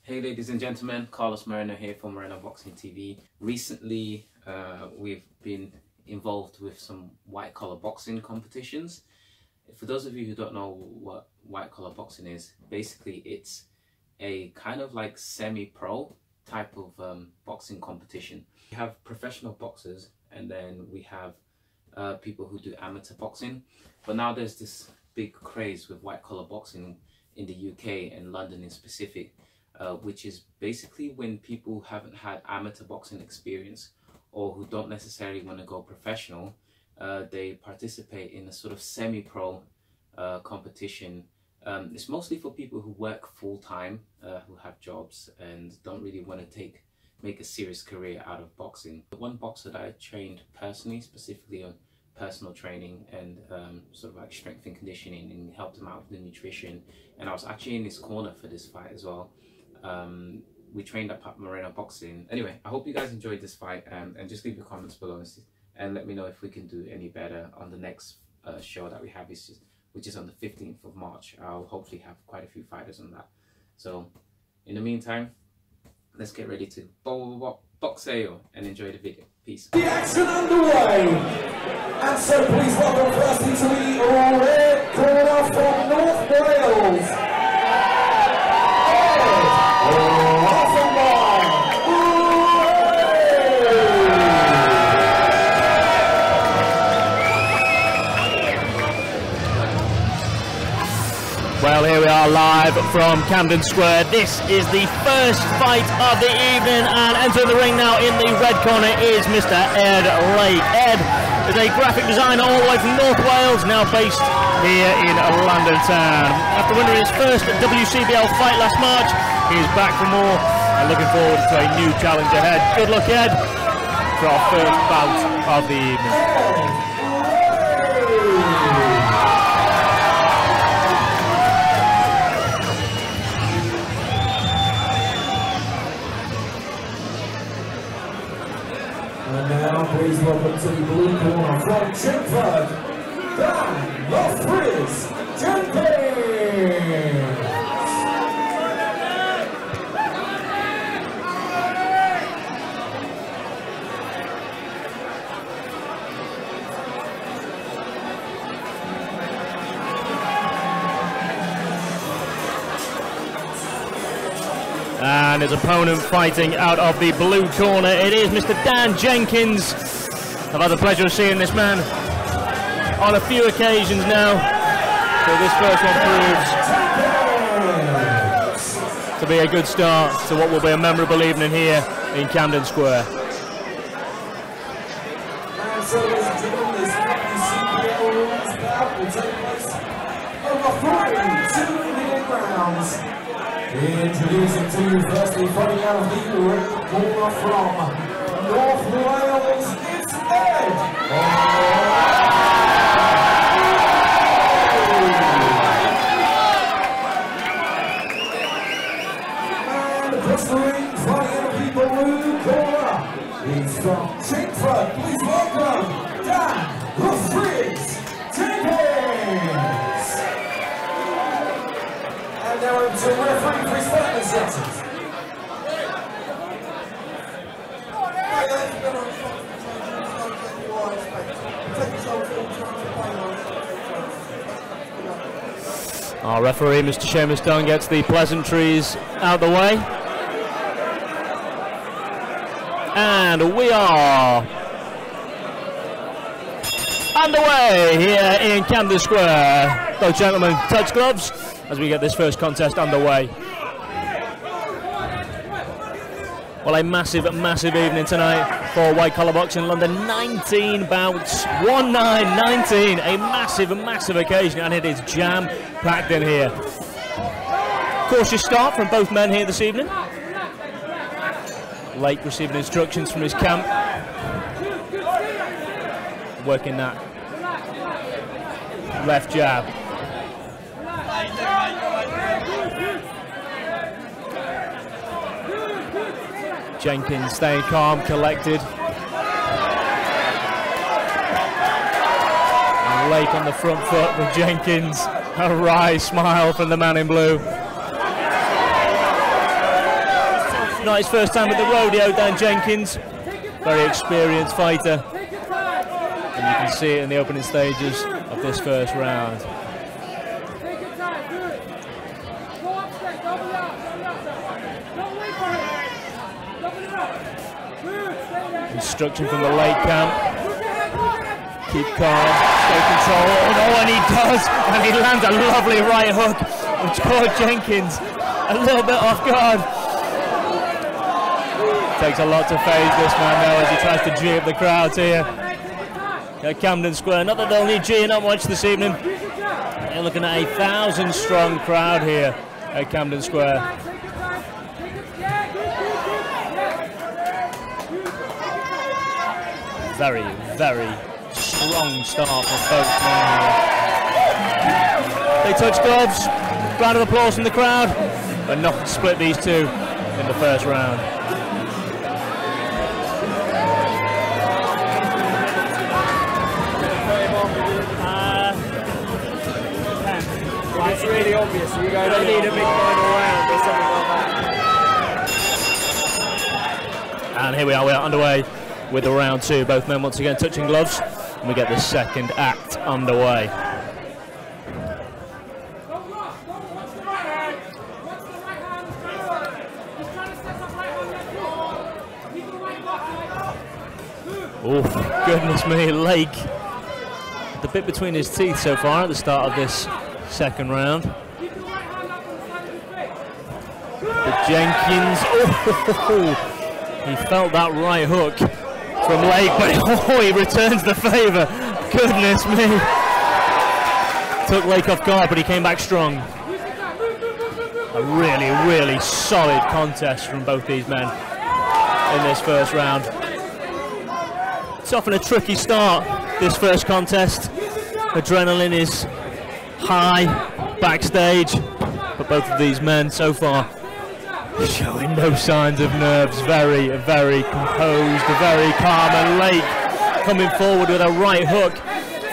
Hey ladies and gentlemen, Carlos Moreno here for Moreno Boxing TV. Recently we've been involved with some white collar boxing competitions. For those of you who don't know what white collar boxing is, basically it's a kind of like semi-pro type of boxing competition. We have professional boxers and then we have people who do amateur boxing. But now there's this big craze with white collar boxing in the UK and London in specific. Which is basically when people haven't had amateur boxing experience or who don't necessarily want to go professional, they participate in a sort of semi-pro competition. It's mostly for people who work full-time, who have jobs and don't really want to make a serious career out of boxing. The one boxer that I trained personally, specifically on personal training and sort of like strength and conditioning, and helped him out with the nutrition, and I was actually in his corner for this fight as well. We trained up at Moreno Boxing. Anyway, I hope you guys enjoyed this fight, and just leave your comments below and let me know if we can do any better on the next show that we have, which is on the 15th of March. I'll hopefully have quite a few fighters on that. So in the meantime, let's get ready to boxeo and enjoy the video. Peace. The action underway, and so please welcome firstly to the red corner from North Wales. Well, here we are live from Camden Square. This is the first fight of the evening, and entering the ring now in the red corner is Mr. Ed Lake. Ed is a graphic designer all the way from North Wales, now based here in London town. After winning his first WCBL fight last March, he is back for more and looking forward to a new challenge ahead. Good luck, Ed, for our first bout of the evening. And now, please welcome to the blue corner from Chingford, Dan the Frizz Jenkins. And his opponent fighting out of the blue corner, it is Mr. Dan Jenkins. I've had the pleasure of seeing this man on a few occasions now, so this first one proves to be a good start to what will be a memorable evening here in Camden Square. And so, ladies and gentlemen, this WCBL rules bout will take place over 3 2-minute rounds. Introducing to you firstly, fighting out of the red corner from North Wales, it's Ed. And across the ring, fighting out of the blue corner, it's from Chingford. Please welcome Dan the Frizz Jenkins. And now into referee for his fighting instructions. Our referee, Mr. Seamus Dunn, gets the pleasantries out the way. And we are underway here in Camden Square. Those gentlemen touch gloves as we get this first contest underway. Well, a massive evening tonight for white collar boxing in London. 19 bouts, 19, a massive occasion, and it is jam packed in here. Cautious start from both men here this evening. Lake receiving instructions from his camp, working that left jab. Jenkins staying calm, collected. And Lake on the front foot with Jenkins. A wry smile from the man in blue. not his first time at the rodeo, Dan Jenkins. Very experienced fighter. And you can see it in the opening stages of this first round. Instruction from the late camp. Keep calm, stay control. Oh, and he does! And he lands a lovely right hook, which caught Jenkins a little bit off guard. Takes a lot to phase this man now as he tries to G up the crowd here at Camden Square. Not that they'll need G'ing up much this evening. You're looking at a 1,000 strong crowd here at Camden Square. Very, very strong start for both men here. They touch gloves, round of applause from the crowd, but enough to split these two in the first round. It's really obvious. You don't need a big final round or something like that. And here we are underway with the round two. Both men once again touching gloves, and we get the second act underway. Oh, goodness me, Lake. The bit between his teeth so far at the start of this second round. But Jenkins, oh, he felt that right hook from Lake, but oh, he returns the favour. Goodness me. Took Lake off guard, but he came back strong. A really, really solid contest from both these men in this first round. It's often a tricky start, this first contest. Adrenaline is high backstage, but both of these men so far showing no signs of nerves. Very, very composed, very calm. And Lake coming forward with a right hook,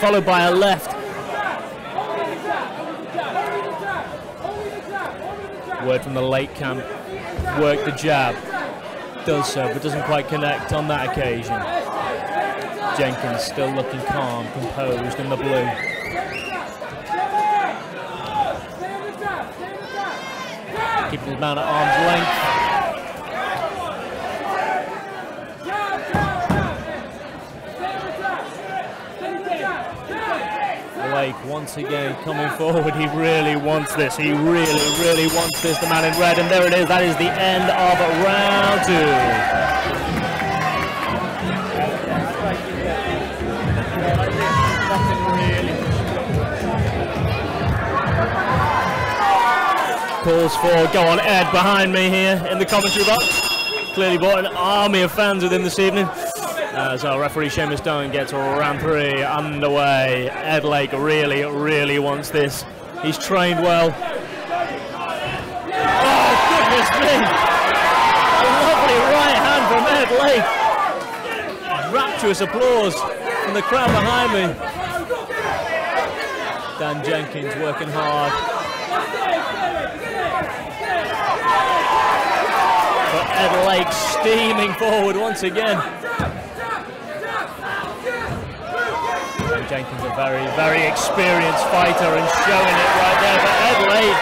followed by a left. Word from the Lake camp, work the jab. Does so, but doesn't quite connect on that occasion. Jenkins still looking calm, composed in the blue. Keeping his man at arm's length. Lake once again coming forward. He really wants this. He really, really wants this. The man in red, and there it is. That is the end of round two. Calls for go on Ed behind me here in the commentary box. Clearly brought an army of fans with him this evening. As our referee Seamus Doan gets round three underway. Ed Lake really, really wants this. He's trained well. Oh, goodness me! A lovely right hand from Ed Lake. Rapturous applause from the crowd behind me. Dan Jenkins working hard. But Ed Lake steaming forward once again. And Jenkins a very, very experienced fighter and showing it right there. But Ed Lake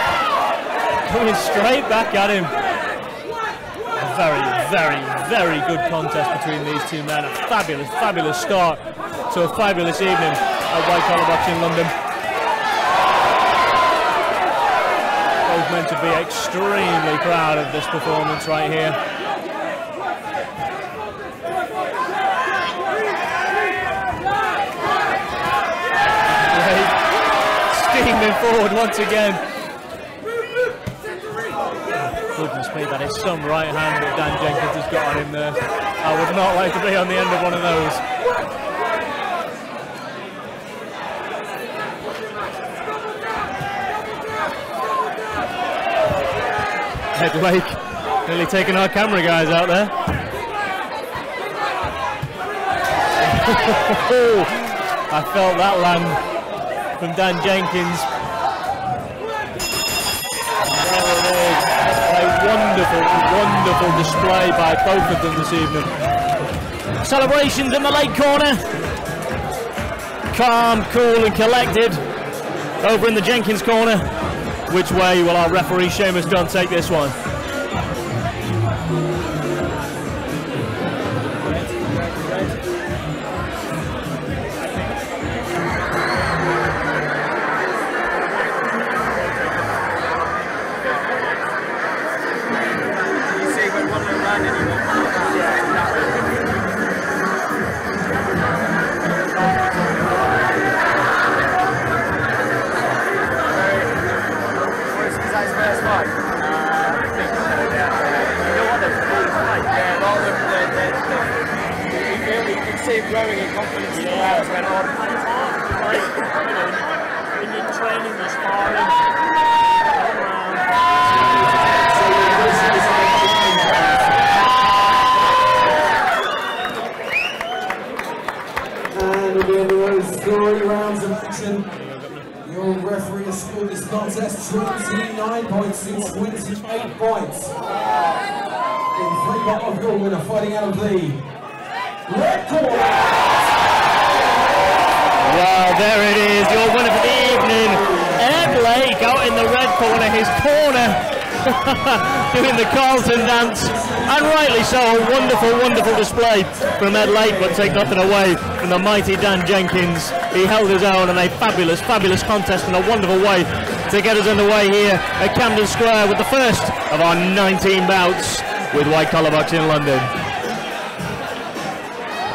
coming straight back at him. A very, very, very good contest between these two men. A fabulous, fabulous start to a fabulous evening at White Collar Boxing London. Both men to be extremely proud of this performance right here. Steaming forward once again. Goodness me, that is some right hand that Dan Jenkins has got on him there. I would not like to be on the end of one of those. Ed Lake nearly taking our camera guys out there. I felt that land from Dan Jenkins. There it is. A wonderful, wonderful display by both of them this evening. Celebrations in the late corner. Calm, cool and collected. Over in the Jenkins corner. Which way will our referee Seamus Dunn take this one? Growing in confidence in the hours went on. In your training, your sparring, and again, there was 3 rounds of action. Your referee has scored this contest 29.6 wins and 8 points. In 3 of your winner fighting out of the red corner. Well, there it is, your winner for the evening, Ed Lake out in the red corner, his corner, doing the Carlton dance, and rightly so, a wonderful, wonderful display from Ed Lake, but take nothing away from the mighty Dan Jenkins. He held his own in a fabulous, fabulous contest and a wonderful way to get us underway here at Camden Square with the first of our 19 bouts with White Collar Boxing in London.